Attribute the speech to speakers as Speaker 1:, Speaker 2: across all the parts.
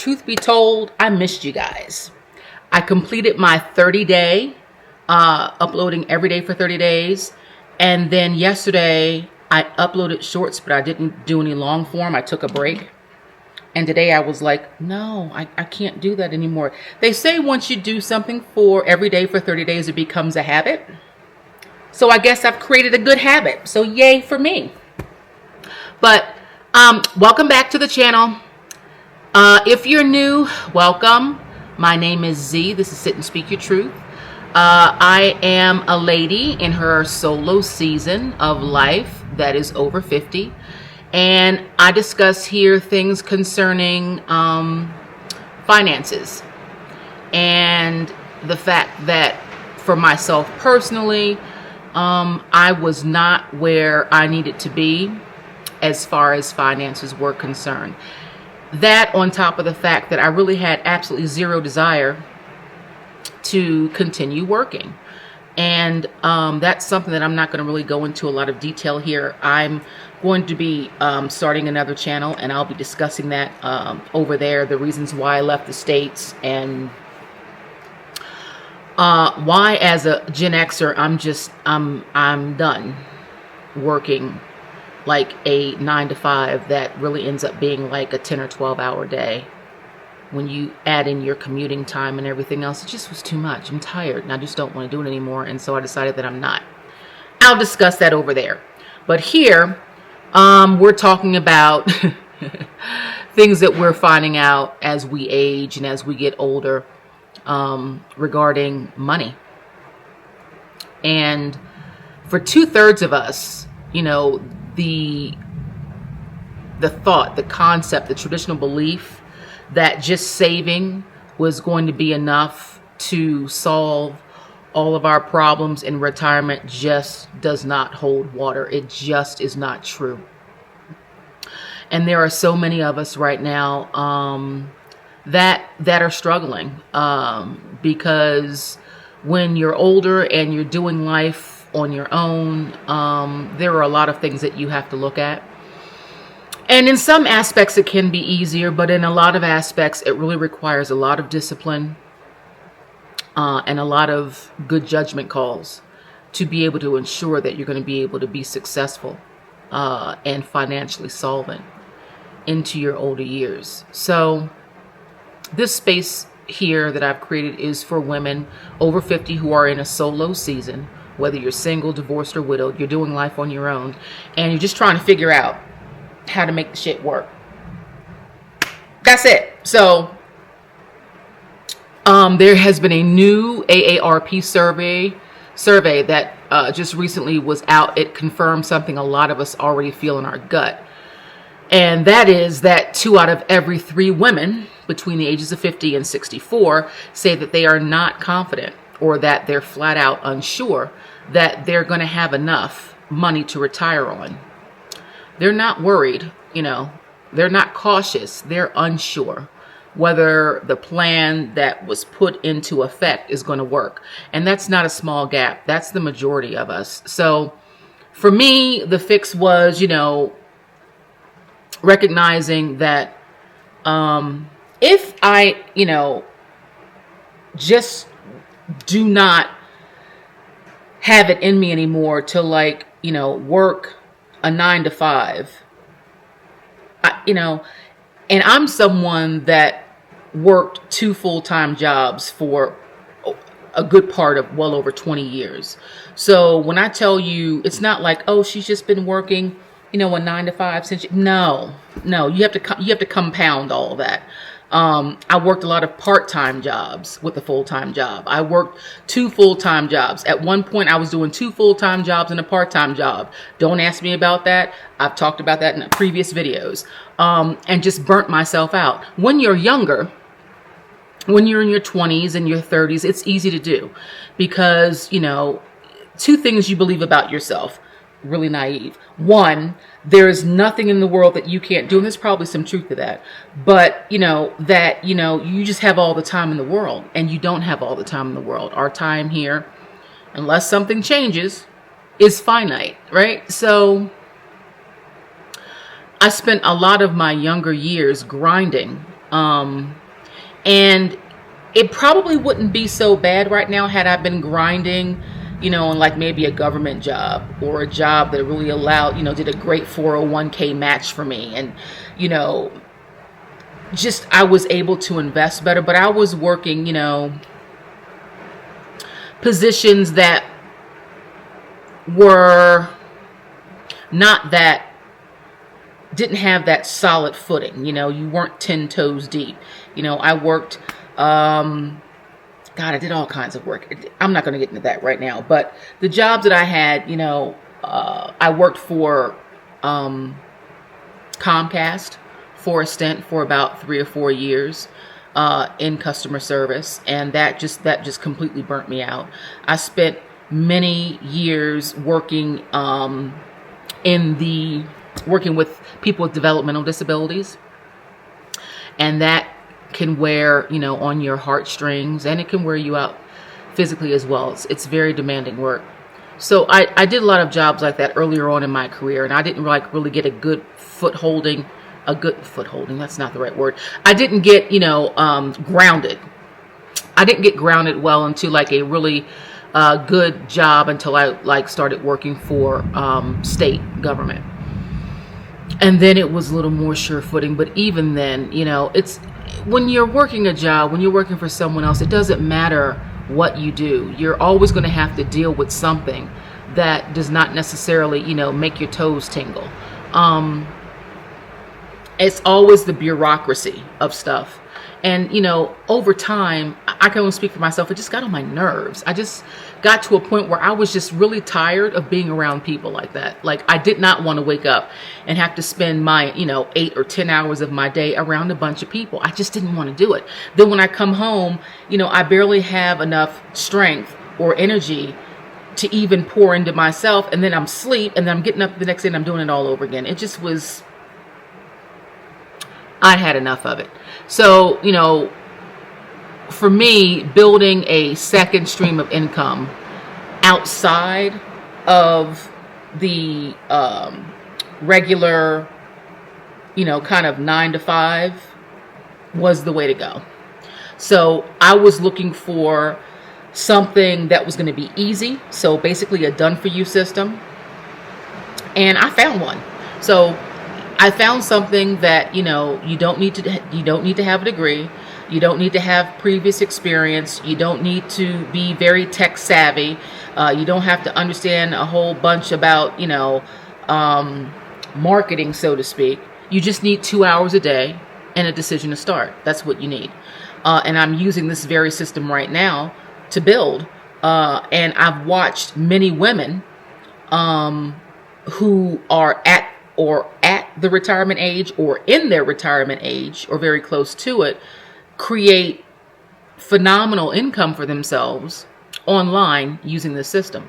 Speaker 1: truth be told, I missed you guys. I completed my 30-day, uploading every day for 30 days. And then yesterday, I uploaded shorts, but I didn't do any long form. I took a break. And today I was like, no, I can't do that anymore. They say once you do something for every day for 30 days, it becomes a habit. So I guess I've created a good habit. So yay for me. But welcome back to the channel. If you're new, welcome. My name is Z. This is Sit and Speak Your Truth. I am a lady in her solo season of life that is over 50. And I discuss here things concerning finances and the fact that for myself personally, I was not where I needed to be as far as finances were concerned. That on top of the fact that I really had absolutely zero desire to continue working. And that's something that I'm not going to really go into a lot of detail here. I'm going to be starting another channel, and I'll be discussing that over there, the reasons why I left the States, and why as a Gen Xer I'm done working like a 9-to-5 that really ends up being like a 10 or 12 hour day. When you add in your commuting time and everything else, it just was too much. I'm tired and I just don't want to do it anymore. And so I decided that I'm not. I'll discuss that over there. But here, we're talking about things that we're finding out as we age and as we get older regarding money. And for 2/3 of us, you know, the thought, the concept, the traditional belief that just saving was going to be enough to solve all of our problems in retirement just does not hold water. It just is not true. And there are so many of us right now that are struggling because when you're older and you're doing life on your own, there are a lot of things that you have to look at. And in some aspects it can be easier, but in a lot of aspects it really requires a lot of discipline and a lot of good judgment calls to be able to ensure that you're going to be able to be successful and financially solvent into your older years. So this space here that I've created is for women over 50 who are in a solo season, whether you're single, divorced, or widowed, you're doing life on your own, and you're just trying to figure out how to make the shit work. That's it. So there has been a new AARP survey that just recently was out. It confirmed something a lot of us already feel in our gut. And that is that 2 out of every 3 women between the ages of 50 and 64 say that they are not confident, or that they're flat out unsure that they're going to have enough money to retire on. They're not worried, you know, they're not cautious, they're unsure whether the plan that was put into effect is going to work. And that's not a small gap. That's the majority of us. So for me, the fix was, you know, recognizing that if I, you know, just do not have it in me anymore to, like, you know, work a 9-to-5, you know, and I'm someone that worked 2 full-time jobs for a good part of well over 20 years. So when I tell you, it's not like, oh, she's just been working, you know, a 9-to-5 since. No, you have to compound all of that. I worked a lot of part-time jobs with a full-time job. I worked 2 full-time jobs. At one point, I was doing 2 full-time jobs and a part-time job. Don't ask me about that. I've talked about that in previous videos. And just burnt myself out. When you're younger, when you're in your 20s and your 30s, it's easy to do because, you know, 2 things you believe about yourself. Really naive. 1, there is nothing in the world that you can't do, and there's probably some truth to that, but you know that, you know, you just have all the time in the world, and you don't have all the time in the world. Our time here, unless something changes, is finite, right? So I spent a lot of my younger years grinding And it probably wouldn't be so bad right now had I been grinding, on like maybe a government job or a job that really allowed, did a great 401k match for me. And, just I was able to invest better. But I was working, positions that were not that, didn't have that solid footing. You weren't 10 toes deep. I worked, I did all kinds of work. I'm not going to get into that right now, but the jobs that I had, I worked for Comcast for a stint for about 3 or 4 years in customer service, and that just completely burnt me out. I spent many years working working with people with developmental disabilities, and that can wear on your heartstrings, and it can wear you out physically as well. It's very demanding work. So I did a lot of jobs like that earlier on in my career, and I didn't really get a good footholding. That's not the right word. I didn't get grounded. I didn't get grounded well into like a really good job until I started working for state government. And then it was a little more sure footing. But even then, it's when you're working a job, when you're working for someone else, it doesn't matter what you do. You're always going to have to deal with something that does not necessarily, make your toes tingle. It's always the bureaucracy of stuff. And, over time, I can only speak for myself. It just got on my nerves. I just got to a point where I was just really tired of being around people like that. Like, I did not want to wake up and have to spend my, 8 or 10 hours of my day around a bunch of people. I just didn't want to do it. Then when I come home, I barely have enough strength or energy to even pour into myself. And then I'm asleep, and then I'm getting up the next day and I'm doing it all over again. It just was, I had enough of it. So, for me, building a second stream of income outside of the regular, kind of 9 to 5 was the way to go. So I was looking for something that was going to be easy. So basically a done for you system. And I found one. So I found something that, you don't need to have a degree. You don't need to have previous experience. You don't need to be very tech savvy. You don't have to understand a whole bunch about, marketing, so to speak. You just need 2 hours a day and a decision to start. That's what you need. And I'm using this very system right now to build. And I've watched many women who are at the retirement age or in their retirement age or very close to it, create phenomenal income for themselves online using this system.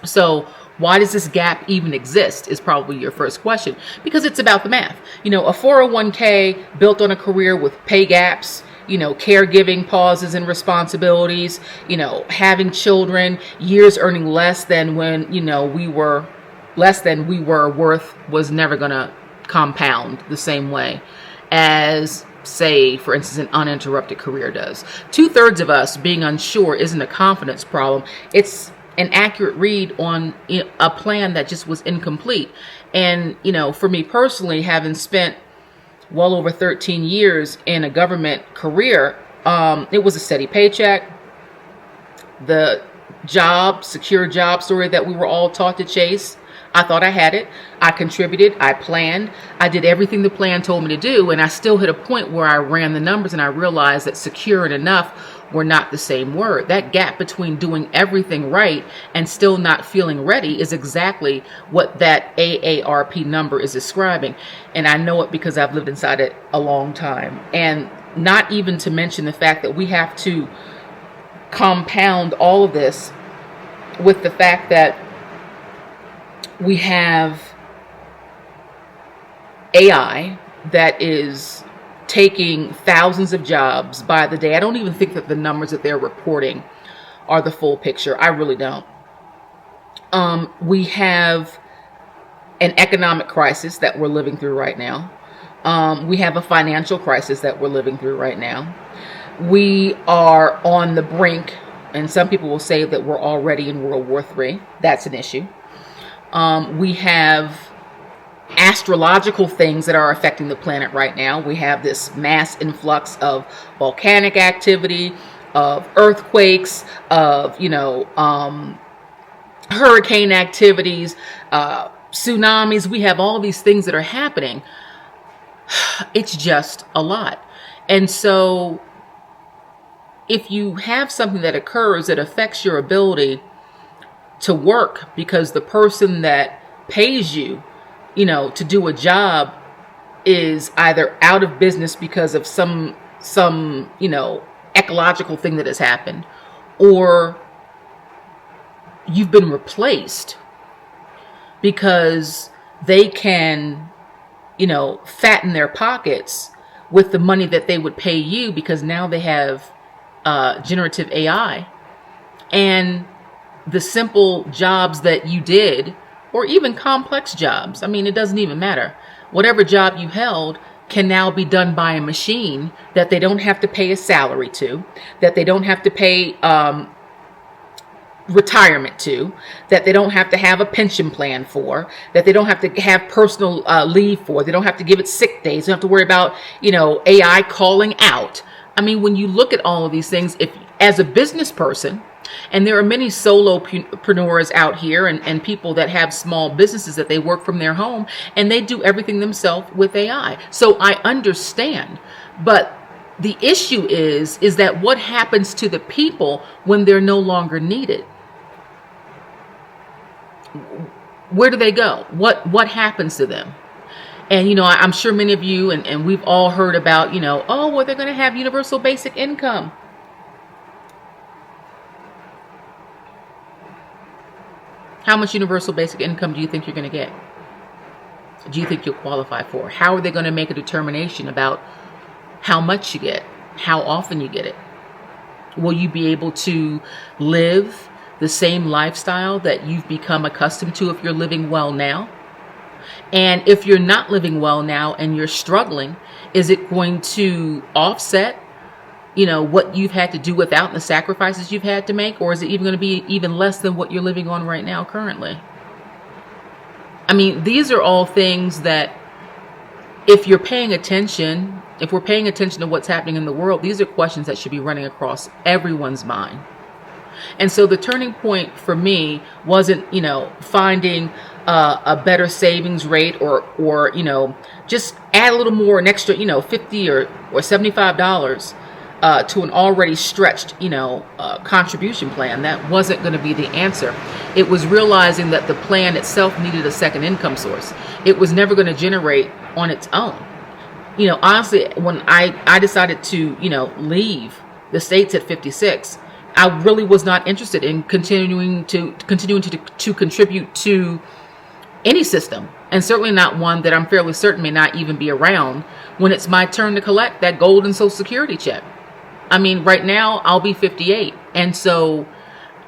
Speaker 1: So why does this gap even exist is probably your first question, because it's about the math. A 401k built on a career with pay gaps, caregiving pauses and responsibilities, having children, years earning less than when, we were worth was never going to compound the same way as, say, for instance, an uninterrupted career does. 2/3 of us being unsure isn't a confidence problem. It's an accurate read on a plan that just was incomplete. And, for me personally, having spent well over 13 years in a government career, it was a steady paycheck. The secure job story that we were all taught to chase, I thought I had it. I contributed. I planned. I did everything the plan told me to do. And I still hit a point where I ran the numbers and I realized that secure and enough were not the same word. That gap between doing everything right and still not feeling ready is exactly what that AARP number is describing. And I know it because I've lived inside it a long time. And not even to mention the fact that we have to compound all of this with the fact that we have AI that is taking thousands of jobs by the day. I don't even think that the numbers that they're reporting are the full picture. I really don't. We have an economic crisis that we're living through right now. We have a financial crisis that we're living through right now. We are on the brink, and some people will say that we're already in World War III. That's an issue. We have astrological things that are affecting the planet right now. We have this mass influx of volcanic activity, of earthquakes, of, hurricane activities, tsunamis. We have all these things that are happening. It's just a lot. And so if you have something that occurs that affects your ability to work because the person that pays you, to do a job is either out of business because of some ecological thing that has happened, or you've been replaced because they can, fatten their pockets with the money that they would pay you because now they have generative AI, and the simple jobs that you did, or even complex jobs, it doesn't even matter. Whatever job you held can now be done by a machine that they don't have to pay a salary to, that they don't have to pay retirement to, that they don't have to have a pension plan for, that they don't have to have personal leave for, they don't have to give it sick days, they don't have to worry about, AI calling out. When you look at all of these things, if as a business person, and there are many solopreneurs out here and people that have small businesses that they work from their home and they do everything themselves with AI. So I understand. But the issue is that what happens to the people when they're no longer needed? Where do they go? What happens to them? And, I'm sure many of you, and we've all heard about, they're going to have universal basic income. How much universal basic income do you think you're going to get? Do you think you'll qualify for? How are they going to make a determination about how much you get, how often you get it? Will you be able to live the same lifestyle that you've become accustomed to if you're living well now? And if you're not living well now and you're struggling, is it going to offset, what you've had to do without and the sacrifices you've had to make? Or is it even going to be even less than what you're living on right now currently? These are all things that if we're paying attention to what's happening in the world, these are questions that should be running across everyone's mind. And so the turning point for me wasn't, finding a better savings rate or just add a little more, an extra, $50 or $75 to an already stretched, contribution plan. That wasn't going to be the answer. It was realizing that the plan itself needed a second income source. It was never going to generate on its own. Honestly, when I decided to, leave the States at 56, I really was not interested in continuing to contribute to any system, and certainly not one that I'm fairly certain may not even be around when it's my turn to collect that golden Social Security check. Right now I'll be 58, and so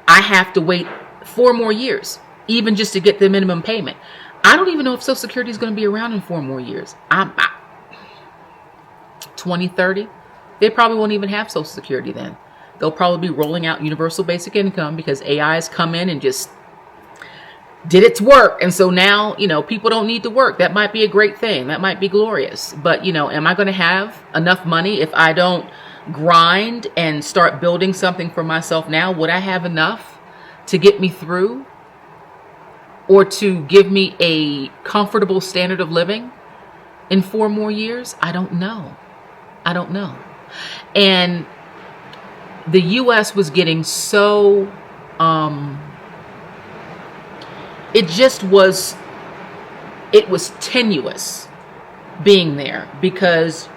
Speaker 1: I have to wait 4 more years, even just to get the minimum payment. I don't even know if Social Security is going to be around in 4 more years. 2030, they probably won't even have Social Security then. They'll probably be rolling out universal basic income because AI has come in and just did its work. And so now, people don't need to work. That might be a great thing. That might be glorious. But, am I going to have enough money if I don't grind and start building something for myself now? Would I have enough to get me through or to give me a comfortable standard of living in 4 more years? I don't know. And the U.S. was getting so, it was tenuous being there because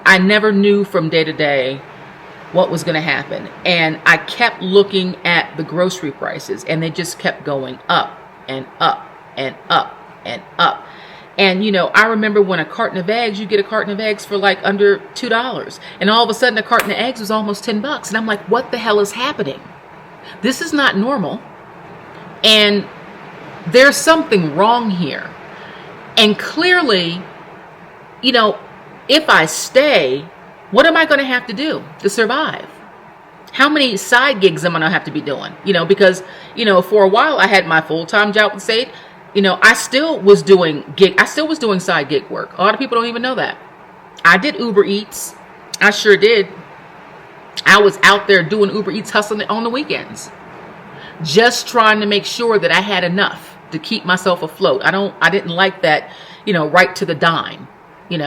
Speaker 1: I never knew from day to day what was going to happen. And I kept looking at the grocery prices and they just kept going up and up and up and up. And, I remember when a carton of eggs, you get a carton of eggs for like under $2. And all of a sudden a carton of eggs was almost $10. And I'm like, what the hell is happening? This is not normal. And there's something wrong here. And clearly, you know, if I stay, what am I going to have to do to survive? How many side gigs am I going to have to be doing? Because, for a while I had my full-time job with the state. I still was doing side gig work. A lot of people don't even know that. I did Uber Eats. I sure did. I was out there doing Uber Eats, hustling on the weekends, just trying to make sure that I had enough to keep myself afloat. I didn't like that, right to the dime. You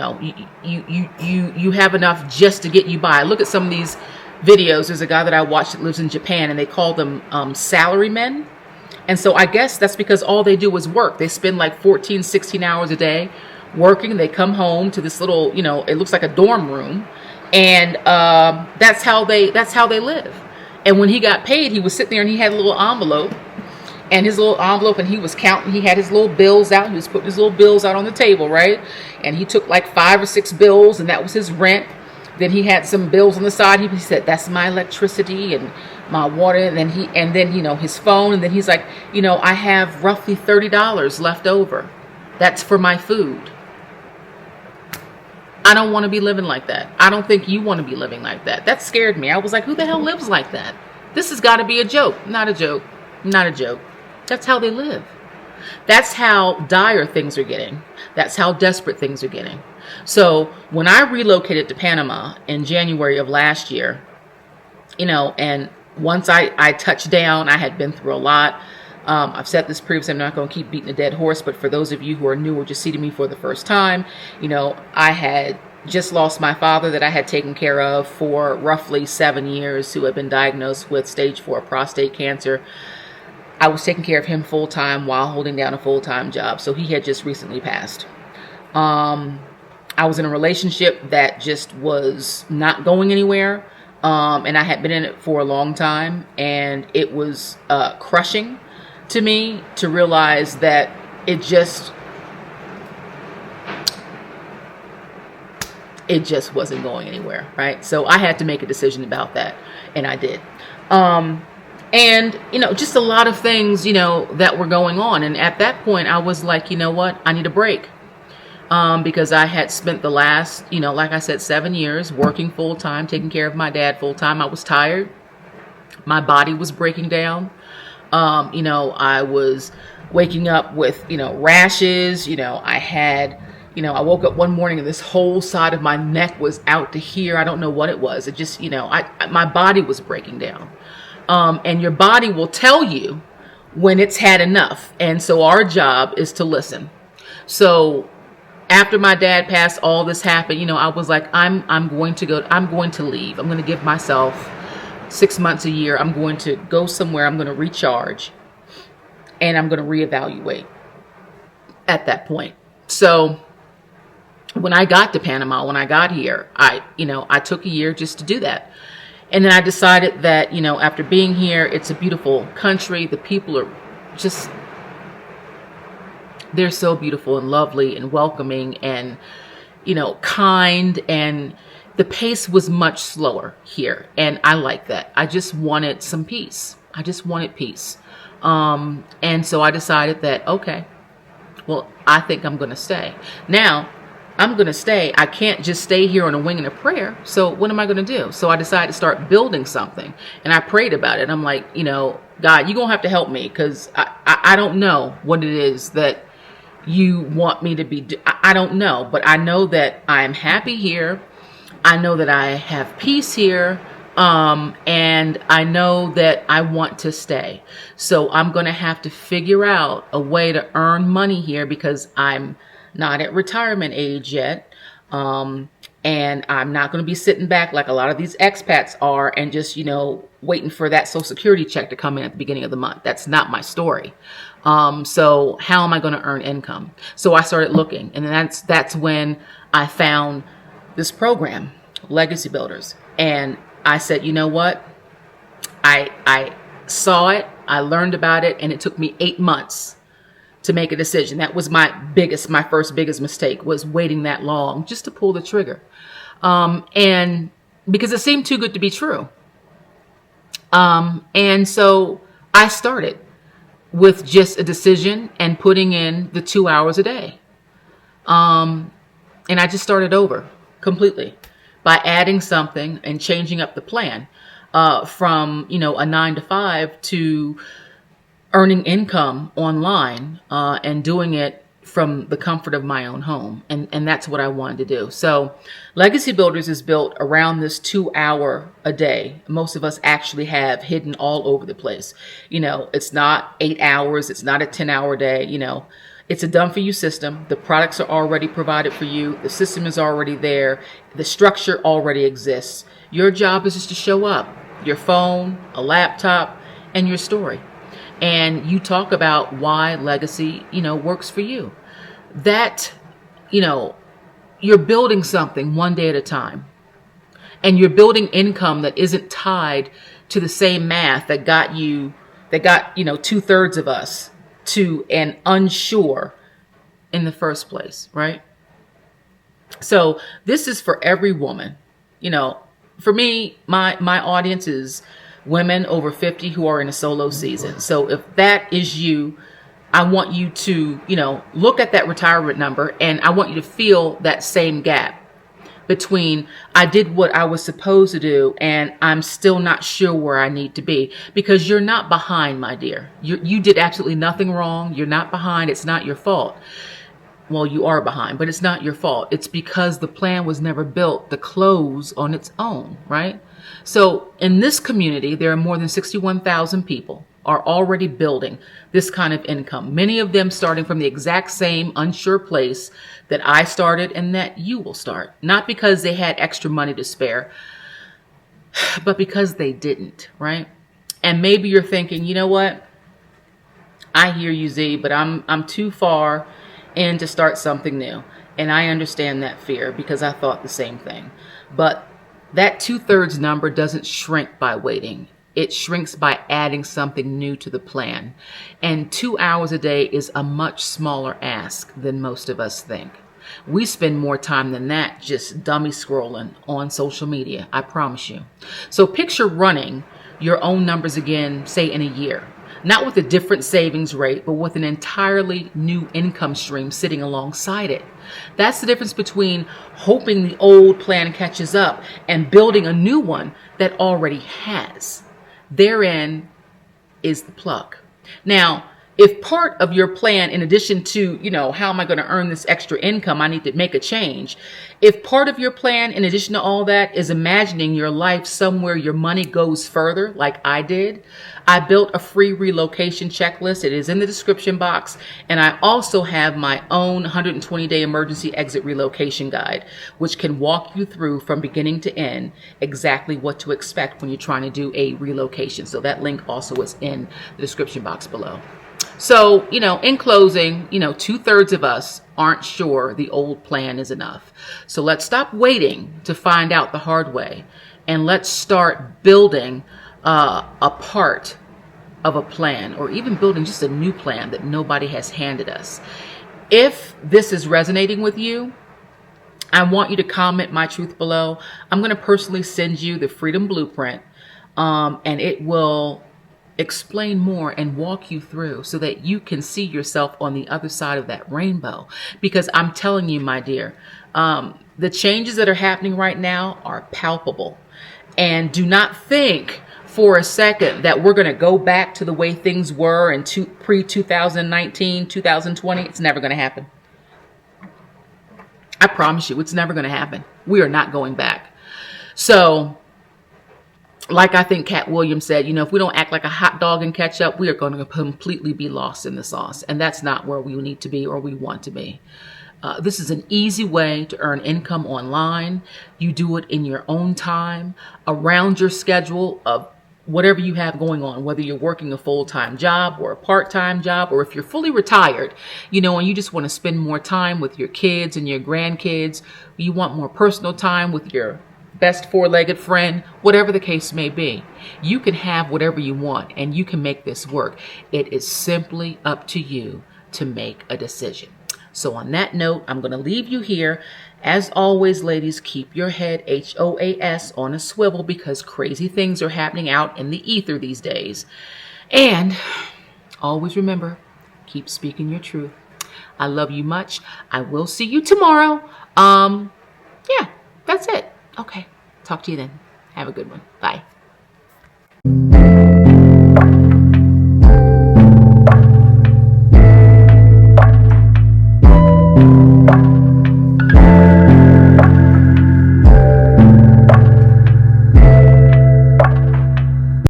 Speaker 1: have enough just to get you by. Look at some of these videos. There's a guy that I watched that lives in Japan, and they call them salarymen. And so I guess that's because all they do is work. They spend like 14, 16 hours a day working. They come home to this little, it looks like a dorm room. And that's how they live. And when he got paid, he was sitting there and he had a little envelope. And his little envelope, and he was counting. He had his little bills out. He was putting his little bills out on the table, right? And he took like 5 or 6 bills, and that was his rent. Then he had some bills on the side. He said, "That's my electricity and my water." And then his phone. And then he's like, "I have roughly $30 left over. That's for my food." I don't want to be living like that. I don't think you want to be living like that. That scared me. I was like, who the hell lives like that? This has got to be a joke. Not a joke. Not a joke. That's how they live. That's how dire things are getting. That's how desperate things are getting. So when I relocated to Panama in January of last year, and once I touched down, I had been through a lot. I've said this previously, I'm not going to keep beating a dead horse, but for those of you who are new or just seeing me for the first time, I had just lost my father that I had taken care of for roughly 7 years, who had been diagnosed with stage 4 prostate cancer. I was taking care of him full time while holding down a full-time job. So he had just recently passed. I was in a relationship that just was not going anywhere. And I had been in it for a long time. And it was crushing to me to realize that it just wasn't going anywhere, right? So I had to make a decision about that. And I did. And, just a lot of things, that were going on. And at that point, I was like, you know what? I need a break. Because I had spent the last, like I said, 7 years working full time, taking care of my dad full time. I was tired. My body was breaking down. I was waking up with, rashes. I woke up one morning and this whole side of my neck was out to here. I don't know what it was. It just, my body was breaking down. And your body will tell you when it's had enough. And so our job is to listen. So after my dad passed, all this happened, I was like, I'm going to leave. I'm going to give myself 6 months, a year. I'm going to go somewhere. I'm going to recharge and I'm going to reevaluate at that point. So when I got to Panama, when I got here, I took a year just to do that. And then I decided that, after being here, it's a beautiful country. The people are just, they're so beautiful and lovely and welcoming and, kind. And the pace was much slower here. And I like that. I just wanted some peace. I just wanted peace. And so I decided that, okay, well, I think I'm going to stay. Now, I'm going to stay. I can't just stay here on a wing and a prayer. So what am I going to do? So I decided to start building something. And I prayed about it. I'm like, God, you're going to have to help me because I don't know what it is that you want me to be. I don't know. But I know that I'm happy here. I know that I have peace here. And I know that I want to stay. So I'm going to have to figure out a way to earn money here because I'm not at retirement age yet. And I'm not going to be sitting back like a lot of these expats are and just, waiting for that Social Security check to come in at the beginning of the month. That's not my story. So how am I going to earn income? So I started looking, and that's when I found this program, Legacy Builders. And I said, you know what? I saw it, I learned about it, and it took me 8 months to make a decision. That was my first biggest mistake, was waiting that long just to pull the trigger. And because it seemed too good to be true. And so I started with just a decision and putting in the 2 hours a day. And I just started over completely by adding something and changing up the plan from, a 9 to 5 to earning income online and doing it from the comfort of my own home. And that's what I wanted to do. So Legacy Builders is built around this 2 hour a day. Most of us actually have hidden all over the place. It's not 8 hours. It's not a 10-hour day. It's a done for you system. The products are already provided for you. The system is already there. The structure already exists. Your job is just to show up, your phone, a laptop, and your story. And you talk about why legacy, works for you. That, you're building something one day at a time. And you're building income that isn't tied to the same math that got 2/3 of us to an unsure in the first place, right? So this is for every woman. For me, my audience is women over 50 who are in a solo season. So if that is you, I want you to, look at that retirement number, and I want you to feel that same gap between I did what I was supposed to do and I'm still not sure where I need to be, because you're not behind, my dear. You did absolutely nothing wrong. You're not behind. It's not your fault. Well, you are behind, but it's not your fault. It's because the plan was never built to close on its own, right? So in this community, there are more than 61,000 people are already building this kind of income. Many of them starting from the exact same unsure place that I started and that you will start. Not because they had extra money to spare, but because they didn't, right? And maybe you're thinking, you know what? I hear you, Z, but I'm too far in to start something new. And I understand that fear because I thought the same thing. But that 2/3 number doesn't shrink by waiting. It shrinks by adding something new to the plan. And 2 hours a day is a much smaller ask than most of us think. We spend more time than that just dummy scrolling on social media, I promise you. So picture running your own numbers again, say in a year. Not with a different savings rate, but with an entirely new income stream sitting alongside it. That's the difference between hoping the old plan catches up and building a new one that already has. Therein is the pluck. Now, if part of your plan, in addition to, how am I going to earn this extra income? I need to make a change. If part of your plan, in addition to all that, is imagining your life somewhere your money goes further, like I did, I built a free relocation checklist. It is in the description box. And I also have my own 120-day emergency exit relocation guide, which can walk you through from beginning to end exactly what to expect when you're trying to do a relocation. So that link also is in the description box below. So, in closing, 2/3 of us aren't sure the old plan is enough. So let's stop waiting to find out the hard way, and let's start building a part of a plan, or even building just a new plan that nobody has handed us. If this is resonating with you, I want you to comment my truth below. I'm going to personally send you the Freedom Blueprint, and it will explain more and walk you through so that you can see yourself on the other side of that rainbow. Because I'm telling you, my dear, the changes that are happening right now are palpable. And do not think for a second that we're going to go back to the way things were in pre-2019, 2020. It's never going to happen. I promise you, it's never going to happen. We are not going back. So, like I think Cat Williams said, if we don't act like a hot dog and catch up, we are going to completely be lost in the sauce. And that's not where we need to be or we want to be. This is an easy way to earn income online. You do it in your own time, around your schedule of whatever you have going on, whether you're working a full-time job or a part-time job, or if you're fully retired, and you just want to spend more time with your kids and your grandkids, you want more personal time with your best four-legged friend, whatever the case may be. You can have whatever you want and you can make this work. It is simply up to you to make a decision. So on that note, I'm going to leave you here. As always, ladies, keep your head HOAS on a swivel because crazy things are happening out in the ether these days. And always remember, keep speaking your truth. I love you much. I will see you tomorrow. Yeah, that's it. Okay. Talk to you then. Have a good one. Bye.